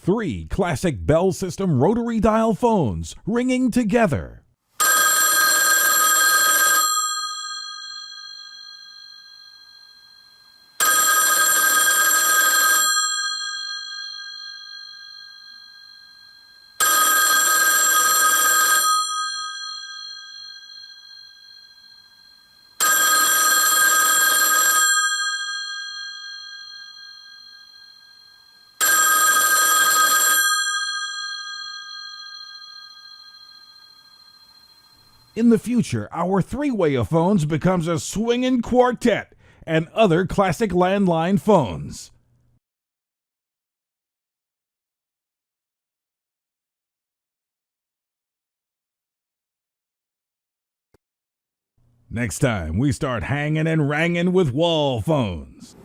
3 classic Bell System rotary dial phones ringing together. In the future, our three-way of phones becomes a swinging quartet and other classic landline phones. Next time, we start hanging and ranging with wall phones.